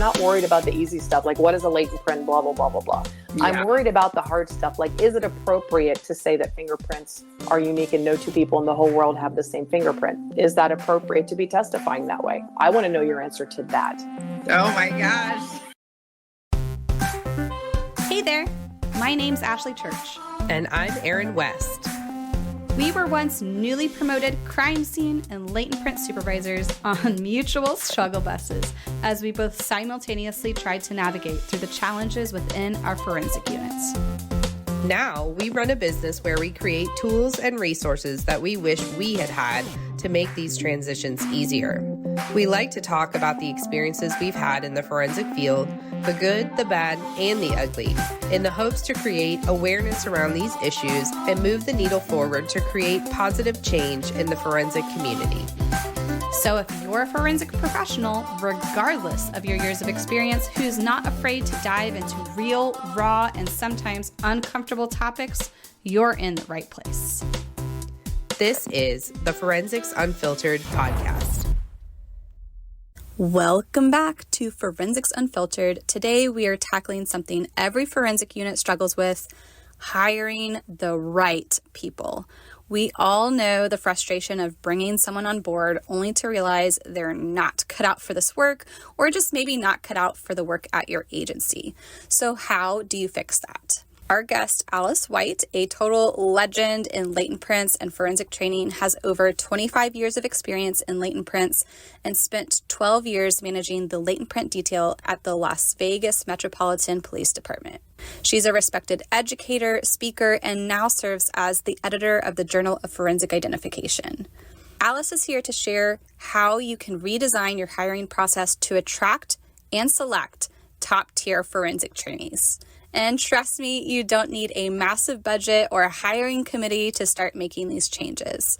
not worried about the easy stuff, like what is a latent print, blah, blah, blah, blah, blah. Yeah. I'm worried about the hard stuff. Like, is it appropriate to say that fingerprints are unique and no two people in the whole world have the same fingerprint? Is that appropriate to be testifying that way? I want to know your answer to that. Oh my gosh. Hey there, my name's Ashley Church. And I'm Erin West. We were once newly promoted crime scene and latent print supervisors on mutual struggle buses as we both simultaneously tried to navigate through the challenges within our forensic units. Now we run a business where we create tools and resources that we wish we had had to make these transitions easier. We like to talk about the experiences we've had in the forensic field, the good, the bad, and the ugly, in the hopes to create awareness around these issues and move the needle forward to create positive change in the forensic community. So if you're a forensic professional, regardless of your years of experience, who's not afraid to dive into real, raw, and sometimes uncomfortable topics, you're in the right place. This is the Forensics Unfiltered podcast. Welcome back to Forensics Unfiltered. Today we are tackling something every forensic unit struggles with: hiring the right people. We all know the frustration of bringing someone on board only to realize they're not cut out for this work, or just maybe not cut out for the work at your agency. So how do you fix that? Our guest, Alice White, a total legend in latent prints and forensic training, has over 25 years of experience in latent prints and spent 12 years managing the latent print detail at the Las Vegas Metropolitan Police Department. She's a respected educator, speaker, and now serves as the editor of the Journal of Forensic Identification. Alice is here to share how you can redesign your hiring process to attract and select top-tier forensic trainees. And trust me, you don't need a massive budget or a hiring committee to start making these changes.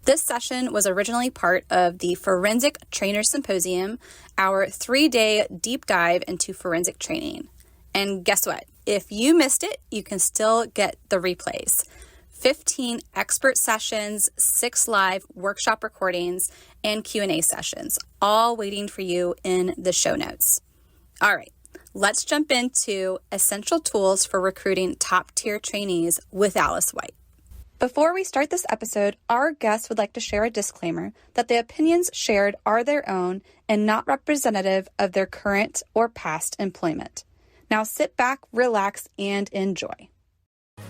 This session was originally part of the Forensic Trainer Symposium, our 3-day deep dive into forensic training. And guess what? If you missed it, you can still get the replays. 15 expert sessions, 6 live workshop recordings, and Q&A sessions, all waiting for you in the show notes. All right. Let's jump into essential tools for recruiting top-tier trainees with Alice White. Before we start this episode, our guest would like to share a disclaimer that the opinions shared are their own and not representative of their current or past employment. Now sit back, relax, and enjoy.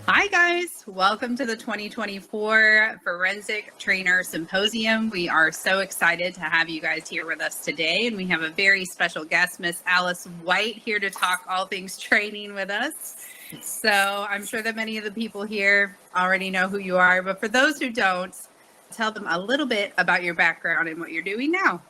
Hi guys, welcome to the 2024 Forensic Trainer Symposium. We are so excited to have you guys here with us today, and we have a very special guest, Miss Alice White, here to talk all things training with us. So I'm sure that many of the people here already know who you are, but for those who don't, tell them a little bit about your background and what you're doing now.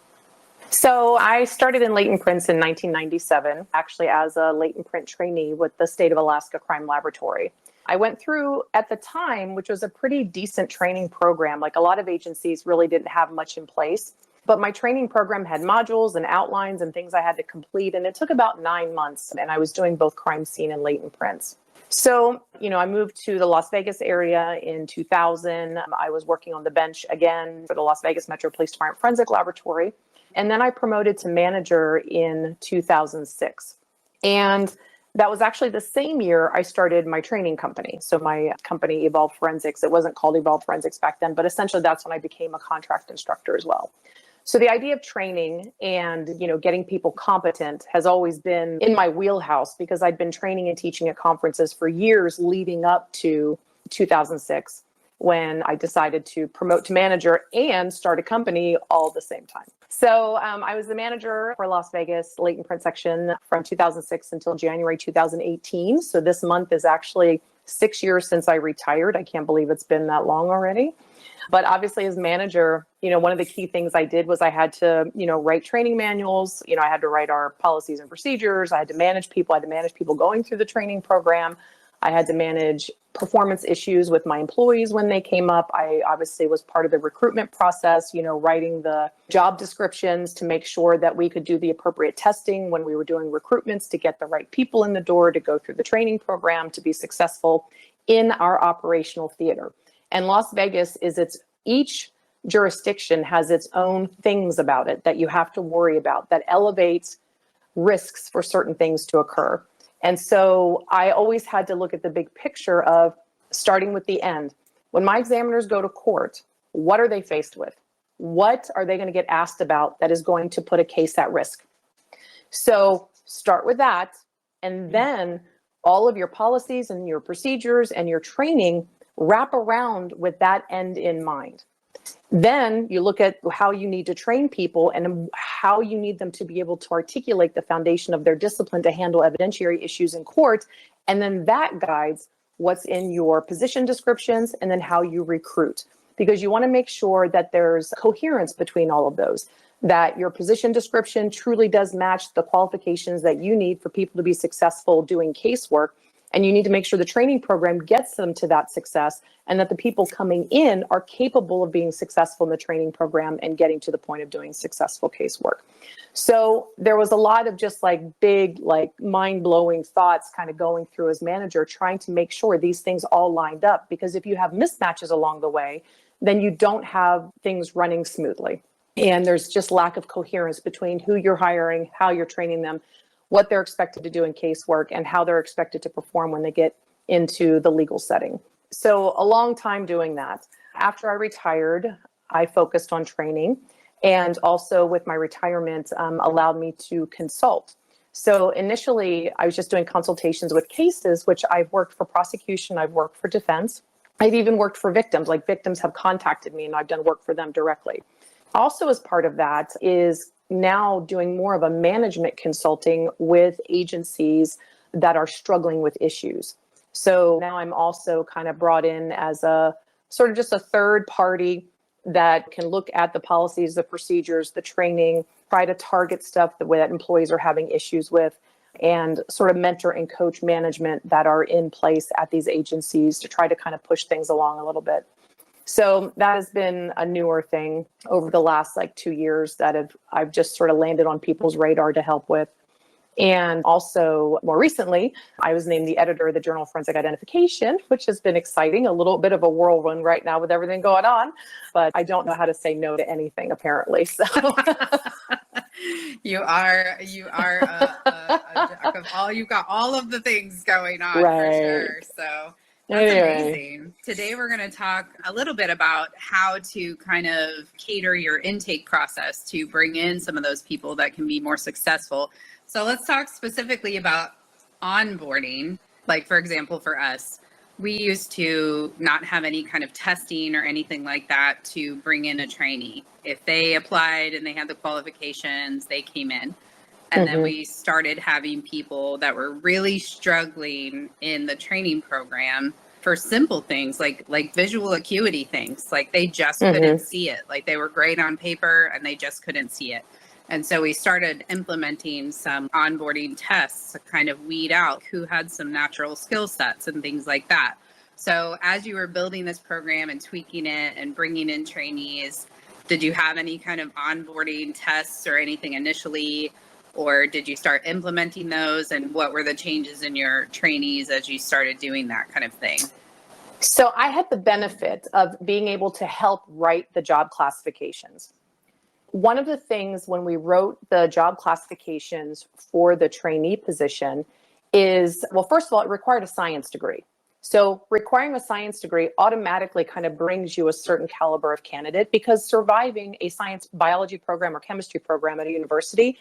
So I started in latent prints in 1997, actually as a latent print trainee with the State of Alaska Crime Laboratory. I went through, at the time, which was a pretty decent training program. Like, a lot of agencies really didn't have much in place, but my training program had modules and outlines and things I had to complete. And it took about 9 months, and I was doing both crime scene and latent prints. So, I moved to the Las Vegas area in 2000. I was working on the bench again for the Las Vegas Metro Police Department Forensic Laboratory. And then I promoted to manager in 2006. And that was actually the same year I started my training company. So my company, Evolve Forensics, it wasn't called Evolve Forensics back then, but essentially that's when I became a contract instructor as well. So the idea of training and, getting people competent has always been in my wheelhouse, because I'd been training and teaching at conferences for years leading up to 2006, when I decided to promote to manager and start a company all at the same time. So I was the manager for Las Vegas latent print section from 2006 until January 2018. So this month is actually 6 years since I retired. I can't believe it's been that long already. But obviously as manager, one of the key things I did was I had to, write training manuals. I had to write our policies and procedures. I had to manage people. I had to manage people going through the training program. I had to manage performance issues with my employees when they came up. I obviously was part of the recruitment process, writing the job descriptions to make sure that we could do the appropriate testing when we were doing recruitments to get the right people in the door to go through the training program to be successful in our operational theater. And Las Vegas each jurisdiction has its own things about it that you have to worry about that elevates risks for certain things to occur. And so I always had to look at the big picture of starting with the end. When my examiners go to court, what are they faced with? What are they going to get asked about that is going to put a case at risk? So start with that, and then all of your policies and your procedures and your training wrap around with that end in mind. Then you look at how you need to train people and how you need them to be able to articulate the foundation of their discipline to handle evidentiary issues in court. And then that guides what's in your position descriptions and then how you recruit, because you want to make sure that there's coherence between all of those, that your position description truly does match the qualifications that you need for people to be successful doing casework. And you need to make sure the training program gets them to that success, and that the people coming in are capable of being successful in the training program and getting to the point of doing successful casework. So there was a lot of just like big, like mind-blowing thoughts kind of going through as manager, trying to make sure these things all lined up, because if you have mismatches along the way, then you don't have things running smoothly. And there's just lack of coherence between who you're hiring, how you're training them, what they're expected to do in casework, and how they're expected to perform when they get into the legal setting. So a long time doing that. After I retired, I focused on training, and also with my retirement allowed me to consult. So initially, I was just doing consultations with cases, which I've worked for prosecution, I've worked for defense, I've even worked for victims, like victims have contacted me and I've done work for them directly. Also, as part of that is now doing more of a management consulting with agencies that are struggling with issues. So now I'm also kind of brought in as a sort of just a third party that can look at the policies, the procedures, the training, try to target stuff that employees are having issues with, and sort of mentor and coach management that are in place at these agencies to try to kind of push things along a little bit. So that has been a newer thing over the last 2 years that I've just sort of landed on people's radar to help with. And also more recently, I was named the editor of the Journal of Forensic Identification, which has been exciting, a little bit of a whirlwind right now with everything going on, but I don't know how to say no to anything apparently. So you are a jack of all, you've got all of the things going on, right, for sure. So that's amazing. Today, we're going to talk a little bit about how to kind of cater your intake process to bring in some of those people that can be more successful. So let's talk specifically about onboarding. Like, for example, for us, we used to not have any kind of testing or anything like that to bring in a trainee. If they applied and they had the qualifications, they came in. And then we started having people that were really struggling in the training program for simple things like visual acuity things. Like they just couldn't see it. Like they were great on paper and they just couldn't see it. And so we started implementing some onboarding tests to kind of weed out who had some natural skill sets and things like that. So as you were building this program and tweaking it and bringing in trainees, did you have any kind of onboarding tests or anything initially? Or did you start implementing those? And what were the changes in your trainees as you started doing that kind of thing? So I had the benefit of being able to help write the job classifications. One of the things when we wrote the job classifications for the trainee position is, well, first of all, it required a science degree. So requiring a science degree automatically kind of brings you a certain caliber of candidate, because surviving a science biology program or chemistry program at a university,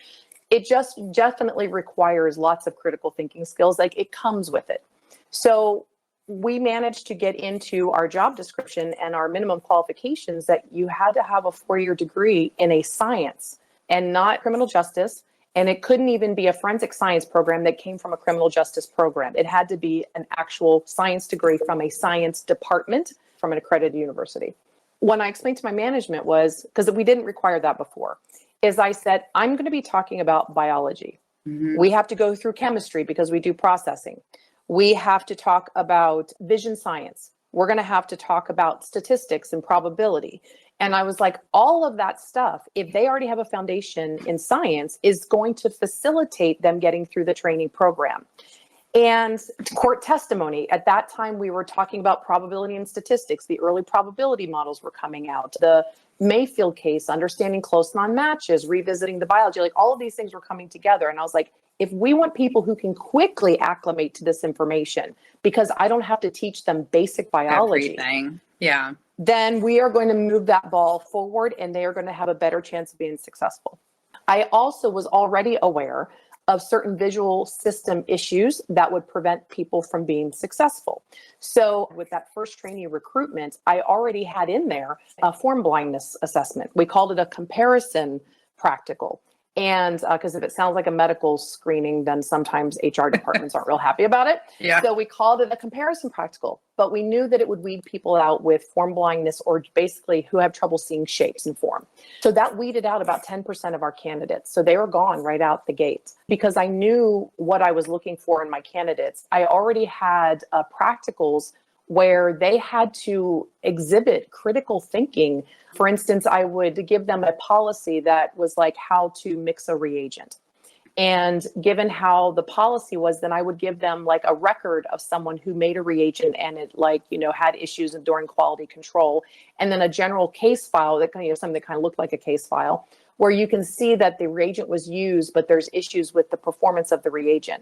it just definitely requires lots of critical thinking skills. Like it comes with it. So we managed to get into our job description and our minimum qualifications that you had to have a 4-year degree in a science and not criminal justice. And it couldn't even be a forensic science program that came from a criminal justice program. It had to be an actual science degree from a science department from an accredited university. When I explained to my management was, because we didn't require that before, is I said, I'm going to be talking about biology. We have to go through chemistry because we do processing. We have to talk about vision science. We're going to have to talk about statistics and probability. And I was like, all of that stuff, if they already have a foundation in science, is going to facilitate them getting through the training program. And court testimony, at that time, we were talking about probability and statistics. The early probability models were coming out. The Mayfield case, understanding close non-matches, revisiting the biology, like all of these things were coming together. And I was like, if we want people who can quickly acclimate to this information, because I don't have to teach them basic biology, Everything. Yeah. then we are going to move that ball forward and they are going to have a better chance of being successful. I also was already aware of certain visual system issues that would prevent people from being successful. So with that first trainee recruitment, I already had in there a form blindness assessment. We called it a comparison practical. And because if it sounds like a medical screening, then sometimes HR departments aren't real happy about it. Yeah. So we called it a comparison practical, but we knew that it would weed people out with form blindness or basically who have trouble seeing shapes and form. So that weeded out about 10% of our candidates. So they were gone right out the gate because I knew what I was looking for in my candidates. I already had practicals where they had to exhibit critical thinking. For instance, I would give them a policy that was like how to mix a reagent. And given how the policy was, then I would give them like a record of someone who made a reagent and it had issues during quality control. And then a general case file that something that kind of looked like a case file where you can see that the reagent was used, but there's issues with the performance of the reagent.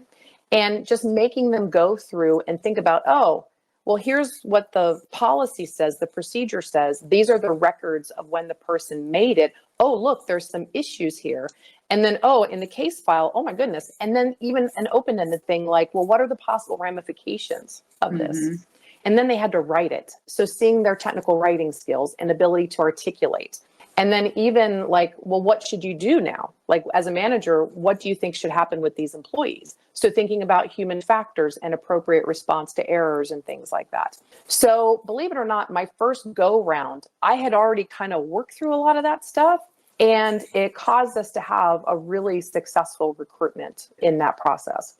And just making them go through and think about, oh, well, here's what the policy says, the procedure says, these are the records of when the person made it. Oh, look, there's some issues here. And then, oh, in the case file, oh my goodness. And then even an open-ended thing like, well, what are the possible ramifications of this? And then they had to write it. So seeing their technical writing skills and ability to articulate. And then even like, well, what should you do now? Like as a manager, what do you think should happen with these employees? So thinking about human factors and appropriate response to errors and things like that. So believe it or not, my first go round, I had already kind of worked through a lot of that stuff. And it caused us to have a really successful recruitment in that process.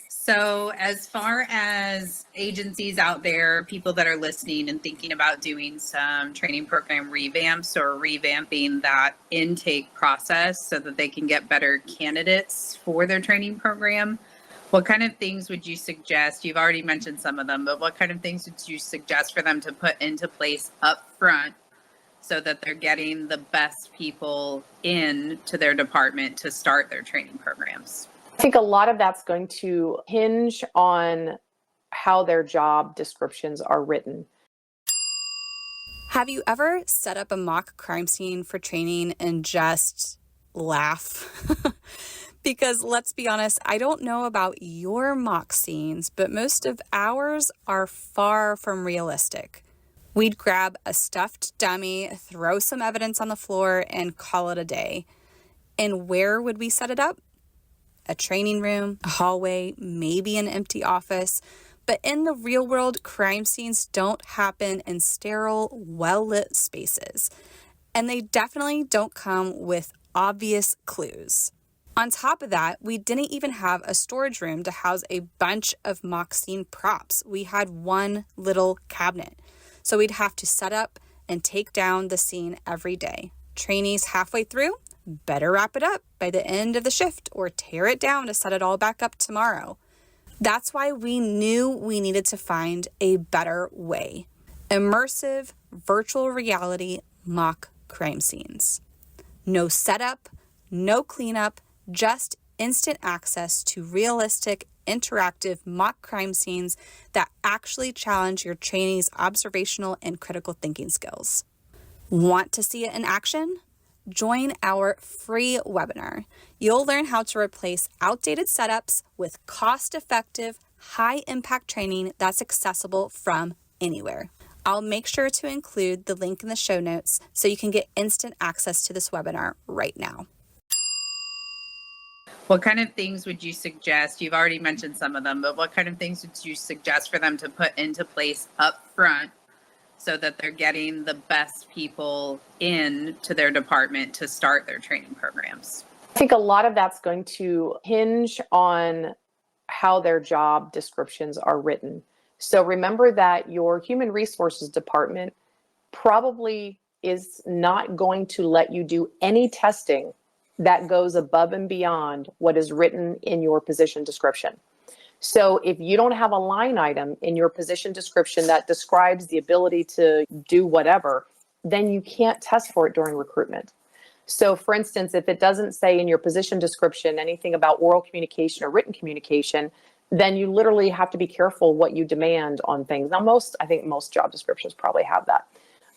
So as far as agencies out there, people that are listening and thinking about doing some training program revamps or revamping that intake process so that they can get better candidates for their training program, what kind of things would you suggest? You've already mentioned some of them, but what kind of things would you suggest for them to put into place up front so that they're getting the best people into their department to start their training programs? I think a lot of that's going to hinge on how their job descriptions are written. Have you ever set up a mock crime scene for training and just laugh? Because let's be honest, I don't know about your mock scenes, but most of ours are far from realistic. We'd grab a stuffed dummy, throw some evidence on the floor, and call it a day. And where would we set it up? A training room, a hallway, maybe an empty office. But in the real world, crime scenes don't happen in sterile, well-lit spaces. And they definitely don't come with obvious clues. On top of that, we didn't even have a storage room to house a bunch of mock scene props. We had one little cabinet. So we'd have to set up and take down the scene every day. Trainees halfway through, better wrap it up by the end of the shift or tear it down to set it all back up tomorrow. That's why we knew we needed to find a better way. Immersive virtual reality mock crime scenes. No setup, no cleanup, just instant access to realistic, interactive mock crime scenes that actually challenge your trainees' observational and critical thinking skills. Want to see it in action? Join our free webinar. You'll learn how to replace outdated setups with cost-effective, high-impact training that's accessible from anywhere. I'll make sure to include the link in the show notes so you can get instant access to this webinar right now. What kind of things would you suggest? You've already mentioned some of them, but what kind of things would you suggest for them to put into place up front so that they're getting the best people into their department to start their training programs? I think a lot of that's going to hinge on how their job descriptions are written. So remember that your human resources department probably is not going to let you do any testing that goes above and beyond what is written in your position description. So if you don't have a line item in your position description that describes the ability to do whatever, then you can't test for it during recruitment. So for instance, if it doesn't say in your position description anything about oral communication or written communication, then you literally have to be careful what you demand on things. Now, I think most job descriptions probably have that.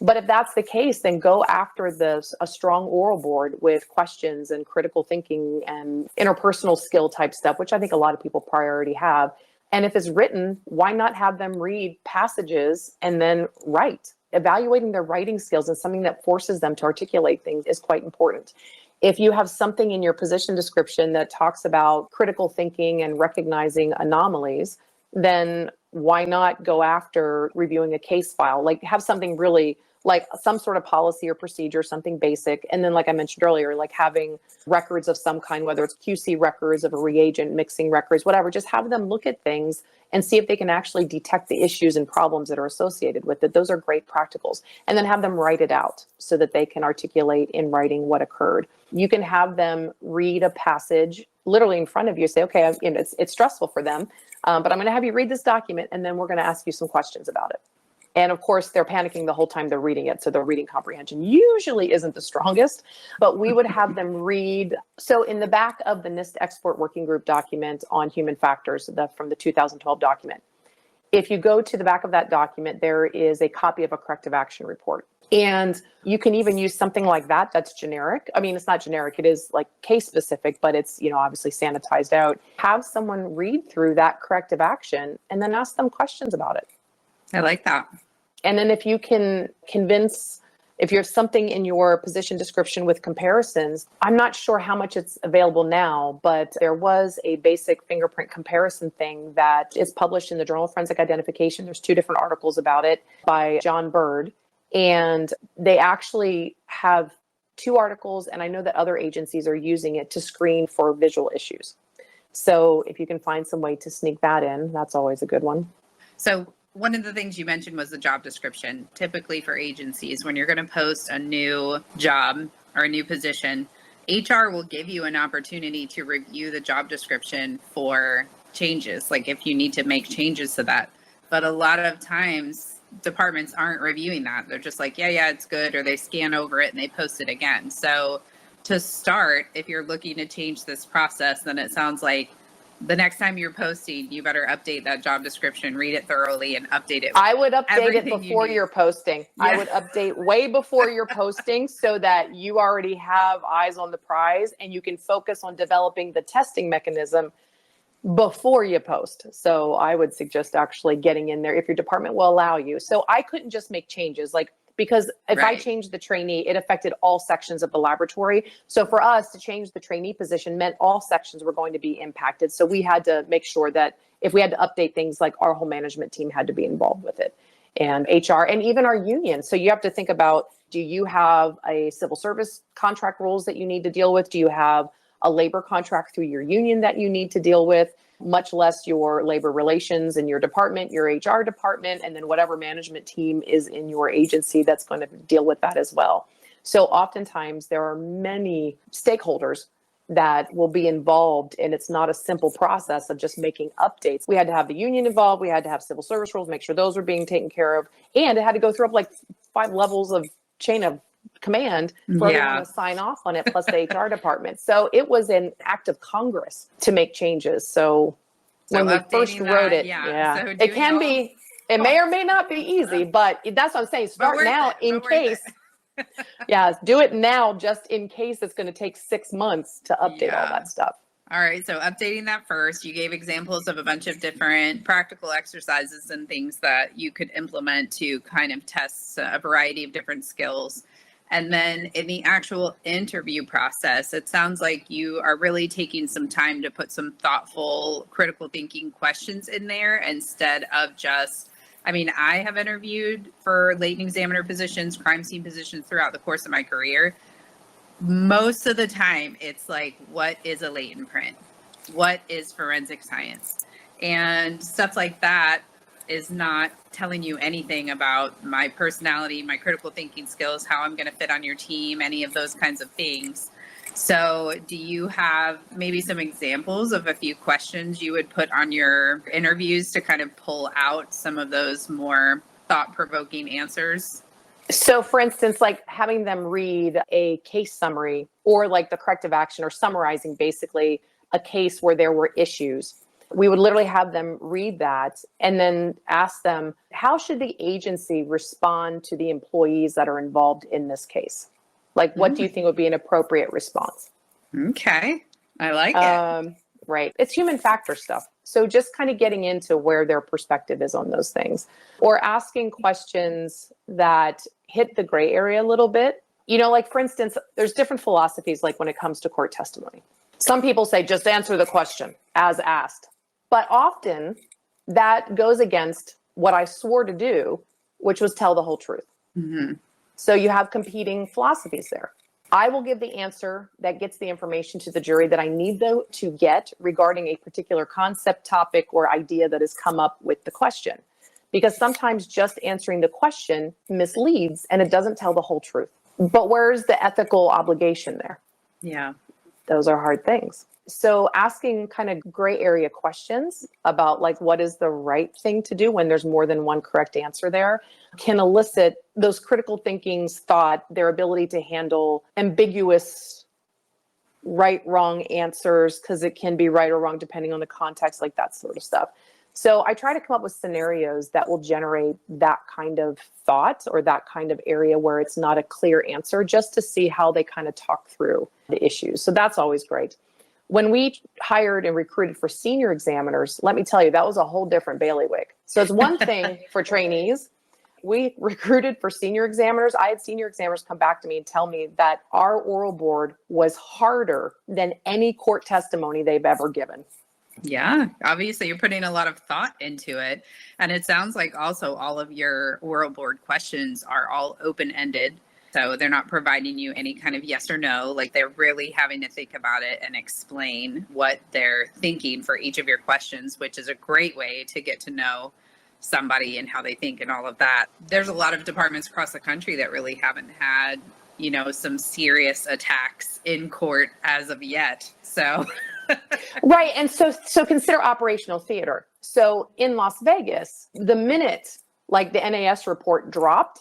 But if that's the case, then go after a strong oral board with questions and critical thinking and interpersonal skill type stuff, which I think a lot of people probably already have. And if it's written, why not have them read passages and then write? Evaluating their writing skills and something that forces them to articulate things is quite important. If you have something in your position description that talks about critical thinking and recognizing anomalies, then why not go after reviewing a case file? Like have something really like some sort of policy or procedure, something basic. And then, like I mentioned earlier, like having records of some kind, whether it's QC records of a reagent, mixing records, whatever, just have them look at things and see if they can actually detect the issues and problems that are associated with it. Those are great practicals. And then have them write it out so that they can articulate in writing what occurred. You can have them read a passage literally in front of you, say, okay, it's stressful for them, but I'm going to have you read this document and then we're going to ask you some questions about it. And of course, they're panicking the whole time they're reading it. So their reading comprehension usually isn't the strongest, but we would have them read. So in the back of the NIST Export Working Group document on human factors from the 2012 document, if you go to the back of that document, there is a copy of a corrective action report. And you can even use something like that that's generic. I mean, it's not generic. It is like case specific, but it's, obviously sanitized out. Have someone read through that corrective action and then ask them questions about it. I like that. And then if you can convince, if you have something in your position description with comparisons, I'm not sure how much it's available now, but there was a basic fingerprint comparison thing that is published in the Journal of Forensic Identification. There's 2 different articles about it by John Bird. And they actually have 2 articles, and I know that other agencies are using it to screen for visual issues. So if you can find some way to sneak that in, that's always a good one. So one of the things you mentioned was the job description. Typically for agencies, when you're going to post a new job or a new position, HR will give you an opportunity to review the job description for changes, like if you need to make changes to that. But a lot of times departments aren't reviewing that. They're just like, yeah, it's good. Or they scan over it and they post it again. So to start, if you're looking to change this process, then it sounds like the next time you're posting, you better update that job description, read it thoroughly, and update it. I would update it before you're posting. Yeah. I would update way before you're posting so that you already have eyes on the prize and you can focus on developing the testing mechanism before you post. So I would suggest actually getting in there if your department will allow you. So I couldn't just make changes because if I changed the trainee, it affected all sections of the laboratory. So for us to change the trainee position meant all sections were going to be impacted. So we had to make sure that if we had to update things, like our whole management team had to be involved with it, and HR and even our union. So you have to think about, do you have a civil service contract rules that you need to deal with? Do you have a labor contract through your union that you need to deal with? Much less your labor relations in your department, your HR department, and then whatever management team is in your agency that's going to deal with that as well. So oftentimes there are many stakeholders that will be involved, and it's not a simple process of just making updates. We had to have the union involved. We had to have civil service rules, make sure those were being taken care of. And it had to go through like 5 levels of chain of command for everyone to sign off on it, plus the HR department. So it was an act of Congress to make changes. So when we first wrote it, So it can be, it may or may not be easy, but that's what I'm saying. Start now in case. Do it now just in case it's going to take 6 months to update all that stuff. All right. So updating that first, you gave examples of a bunch of different practical exercises and things that you could implement to kind of test a variety of different skills. And then in the actual interview process, it sounds like you are really taking some time to put some thoughtful, critical thinking questions in there instead of just, I have interviewed for latent examiner positions, crime scene positions throughout the course of my career. Most of the time, it's like, what is a latent print? What is forensic science? And stuff like that is not telling you anything about my personality, my critical thinking skills, how I'm going to fit on your team, any of those kinds of things. So do you have maybe some examples of a few questions you would put on your interviews to kind of pull out some of those more thought-provoking answers? So for instance, like having them read a case summary or like the corrective action or summarizing basically a case where there were issues. We would literally have them read that and then ask them, how should the agency respond to the employees that are involved in this case? Like, what do you think would be an appropriate response? Okay. I like it. Right. It's human factor stuff. So just kind of getting into where their perspective is on those things or asking questions that hit the gray area a little bit. You know, like for instance, there's different philosophies like when it comes to court testimony. Some people say just answer the question as asked. But often that goes against what I swore to do, which was tell the whole truth. Mm-hmm. So you have competing philosophies there. I will give the answer that gets the information to the jury that I need to get regarding a particular concept, topic, or idea that has come up with the question. Because sometimes just answering the question misleads and it doesn't tell the whole truth. But where's the ethical obligation there? Yeah. Those are hard things. So asking kind of gray area questions about like what is the right thing to do when there's more than one correct answer there can elicit those critical thinking's thought, their ability to handle ambiguous right, wrong answers, because it can be right or wrong depending on the context, like that sort of stuff. So I try to come up with scenarios that will generate that kind of thought or that kind of area where it's not a clear answer, just to see how they kind of talk through the issues. So that's always great. When we hired and recruited for senior examiners, let me tell you, that was a whole different bailiwick. So it's one thing for trainees. We recruited for senior examiners. I had senior examiners come back to me and tell me that our oral board was harder than any court testimony they've ever given. Yeah, obviously you're putting a lot of thought into it. And it sounds like also all of your oral board questions are all open-ended. So they're not providing you any kind of yes or no, like they're really having to think about it and explain what they're thinking for each of your questions, which is a great way to get to know somebody and how they think and all of that. There's a lot of departments across the country that really haven't had, you know, some serious attacks in court as of yet. So right. And so consider operational theater. So in Las Vegas, the minute like the NAS report dropped,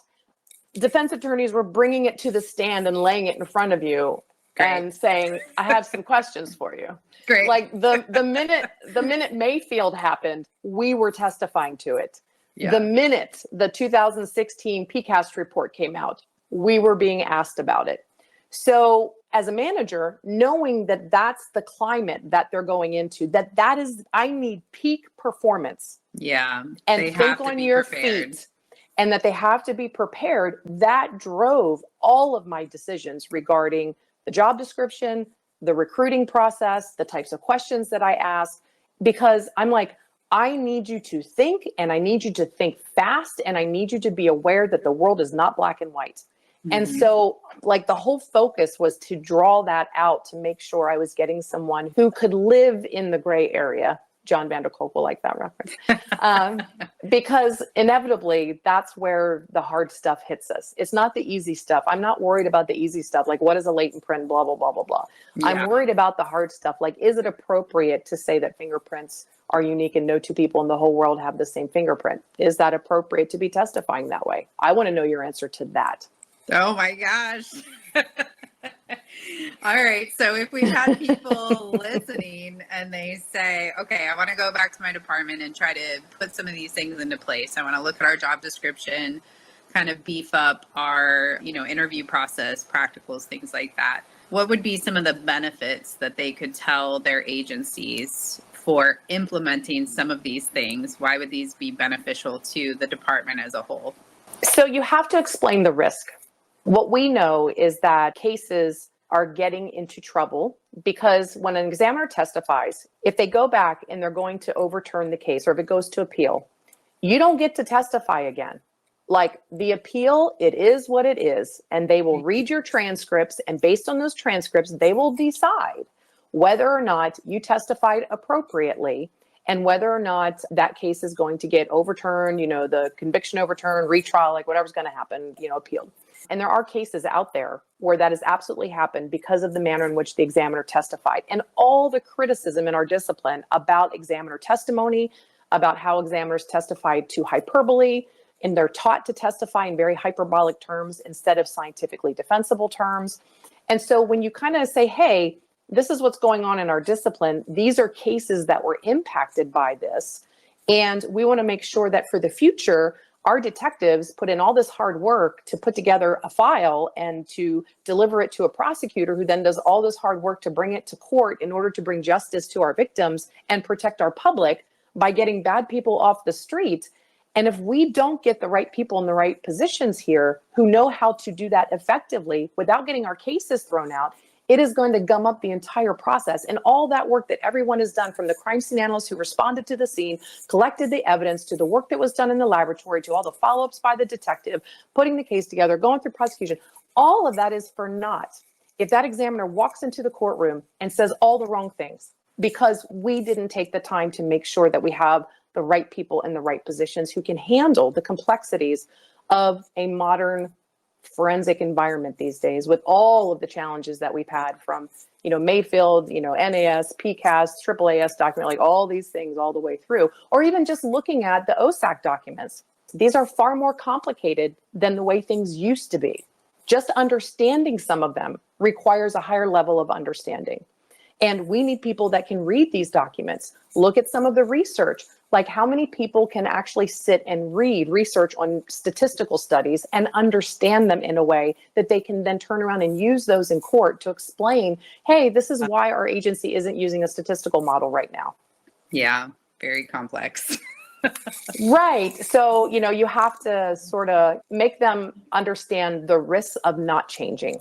defense attorneys were bringing it to the stand and laying it in front of you and saying, I have some questions for you. Great. Like the minute Mayfield happened, we were testifying to it. Yeah. The minute the 2016 PCAST report came out, we were being asked about it. So as a manager, knowing that that's the climate that they're going into, that is, I need peak performance. Yeah. And think on your feet. And that they have to be prepared, that drove all of my decisions regarding the job description, the recruiting process, the types of questions that I ask, because I'm like, I need you to think, and I need you to think fast, and I need you to be aware that the world is not black and white. Mm-hmm. And so like the whole focus was to draw that out to make sure I was getting someone who could live in the gray area. John Vanderkolk will like that reference. Because inevitably that's where the hard stuff hits us. It's not the easy stuff. I'm not worried about the easy stuff. Like what is a latent print, blah, blah, blah, blah, blah. Yeah. I'm worried about the hard stuff. Like, is it appropriate to say that fingerprints are unique and no two people in the whole world have the same fingerprint? Is that appropriate to be testifying that way? I want to know your answer to that. Oh my gosh. All right. So if we've had people listening and they say, okay, I want to go back to my department and try to put some of these things into place. I want to look at our job description, kind of beef up our, interview process, practicals, things like that. What would be some of the benefits that they could tell their agencies for implementing some of these things? Why would these be beneficial to the department as a whole? So you have to explain the risk. What we know is that cases are getting into trouble because when an examiner testifies, if they go back and they're going to overturn the case or if it goes to appeal, you don't get to testify again. Like the appeal, it is what it is, and they will read your transcripts, and based on those transcripts, they will decide whether or not you testified appropriately and whether or not that case is going to get overturned, the conviction overturned, retrial, like whatever's going to happen, appealed. And there are cases out there where that has absolutely happened because of the manner in which the examiner testified. And all the criticism in our discipline about examiner testimony, about how examiners testified to hyperbole, and they're taught to testify in very hyperbolic terms instead of scientifically defensible terms. And so when you kind of say, hey, this is what's going on in our discipline, these are cases that were impacted by this, and we want to make sure that for the future, our detectives put in all this hard work to put together a file and to deliver it to a prosecutor who then does all this hard work to bring it to court in order to bring justice to our victims and protect our public by getting bad people off the street. And if we don't get the right people in the right positions here who know how to do that effectively without getting our cases thrown out, it is going to gum up the entire process. And all that work that everyone has done, from the crime scene analysts who responded to the scene, collected the evidence, to the work that was done in the laboratory, to all the follow-ups by the detective, putting the case together, going through prosecution, all of that is for naught if that examiner walks into the courtroom and says all the wrong things, because we didn't take the time to make sure that we have the right people in the right positions who can handle the complexities of a modern forensic environment these days, with all of the challenges that we've had from, Mayfield, NAS, PCAS, AAAS document, like all these things all the way through, or even just looking at the OSAC documents. These are far more complicated than the way things used to be. Just understanding some of them requires a higher level of understanding. And we need people that can read these documents, look at some of the research, like how many people can actually sit and read research on statistical studies and understand them in a way that they can then turn around and use those in court to explain, hey, this is why our agency isn't using a statistical model right now. Yeah, very complex. Right. So, you have to sort of make them understand the risks of not changing.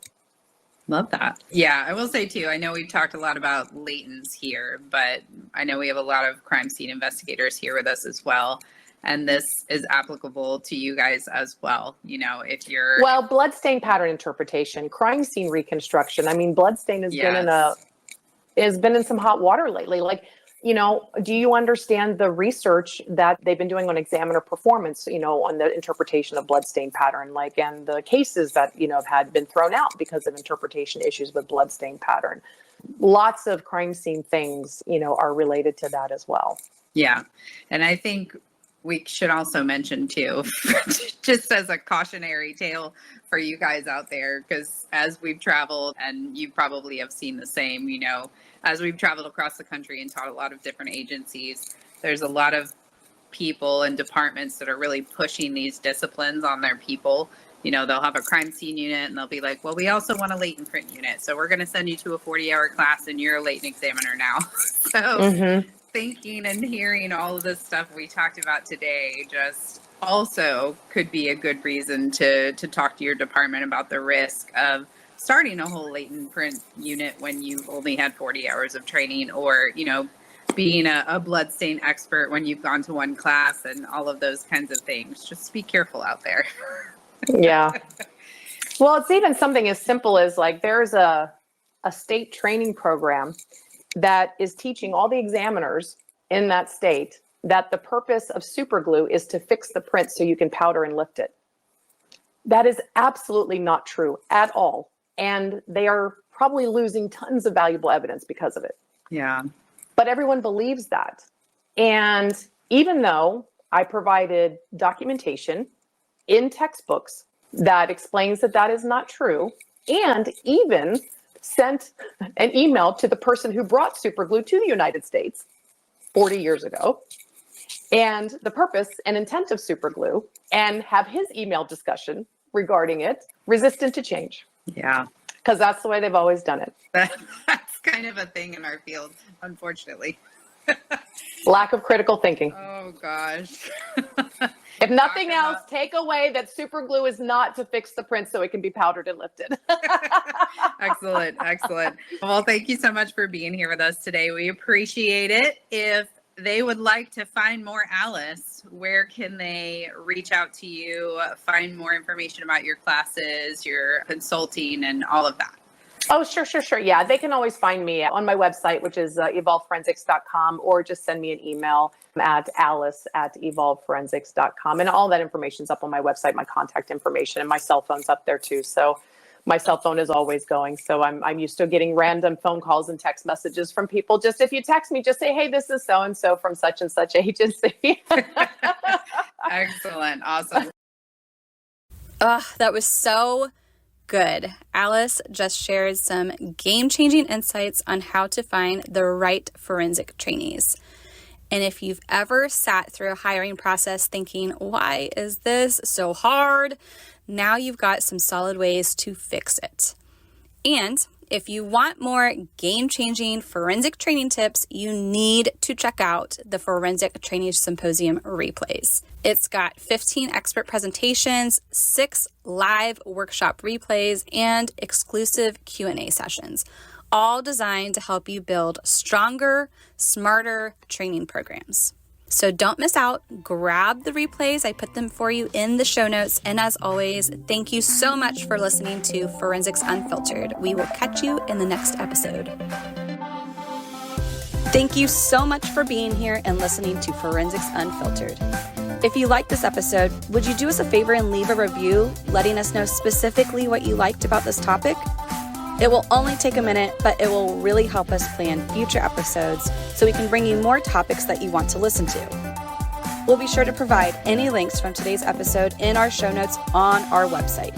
Love that. Yeah, I will say too, I know we've talked a lot about latents here, but I know we have a lot of crime scene investigators here with us as well. And this is applicable to you guys as well. If you're... Well, bloodstain pattern interpretation, crime scene reconstruction. I mean, bloodstain has been in some hot water lately. Like, do you understand the research that they've been doing on examiner performance, on the interpretation of bloodstain pattern, and the cases that, have been thrown out because of interpretation issues with bloodstain pattern. Lots of crime scene things, are related to that as well. Yeah. And I think we should also mention too, just as a cautionary tale for you guys out there, because as we've traveled, and you probably have seen the same, as we've traveled across the country and taught a lot of different agencies, there's a lot of people and departments that are really pushing these disciplines on their people. They'll have a crime scene unit and they'll be like, well, we also want a latent print unit. So we're going to send you to a 40-hour class and you're a latent examiner now. So thinking and hearing all of this stuff we talked about today just also could be a good reason to talk to your department about the risk of starting a whole latent print unit when you've only had 40 hours of training, or, being a bloodstain expert when you've gone to one class and all of those kinds of things. Just be careful out there. Yeah. Well, it's even something as simple as there's a state training program that is teaching all the examiners in that state that the purpose of super glue is to fix the print so you can powder and lift it. That is absolutely not true at all. And they are probably losing tons of valuable evidence because of it. Yeah. But everyone believes that. And even though I provided documentation in textbooks that explains that that is not true, and even sent an email to the person who brought super glue to the United States 40 years ago, and the purpose and intent of super glue, and have his email discussion regarding it, resistant to change. Yeah. Because that's the way they've always done it. That's kind of a thing in our field, unfortunately. Lack of critical thinking. Oh, gosh. If nothing else, take away that super glue is not to fix the print so it can be powdered and lifted. Excellent. Excellent. Well, thank you so much for being here with us today. We appreciate it. If they would like to find more Alice, where can they reach out to you, find more information about your classes, your consulting, and all of that? Oh, sure. Yeah, they can always find me on my website, which is evolveforensics.com, or just send me an email at alice@evolveforensics.com. And all that information's up on my website, my contact information, and my cell phone's up there too. So my cell phone is always going. So I'm used to getting random phone calls and text messages from people. Just if you text me, just say, hey, this is so-and-so from such and such agency. Excellent. Awesome. Oh, that was so good. Alice just shared some game-changing insights on how to find the right forensic trainees. And if you've ever sat through a hiring process thinking, why is this so hard? Now you've got some solid ways to fix it. And if you want more game-changing forensic training tips, you need to check out the Forensic Trainees Symposium replays. It's got 15 expert presentations, 6 live workshop replays, and exclusive Q&A sessions, all designed to help you build stronger, smarter training programs. So don't miss out. Grab the replays. I put them for you in the show notes. And as always, thank you so much for listening to Forensics Unfiltered. We will catch you in the next episode. Thank you so much for being here and listening to Forensics Unfiltered. If you liked this episode, would you do us a favor and leave a review letting us know specifically what you liked about this topic? It will only take a minute, but it will really help us plan future episodes so we can bring you more topics that you want to listen to. We'll be sure to provide any links from today's episode in our show notes on our website.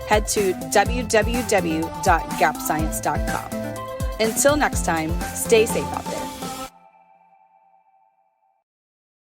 Head to www.gapscience.com. Until next time, stay safe out there.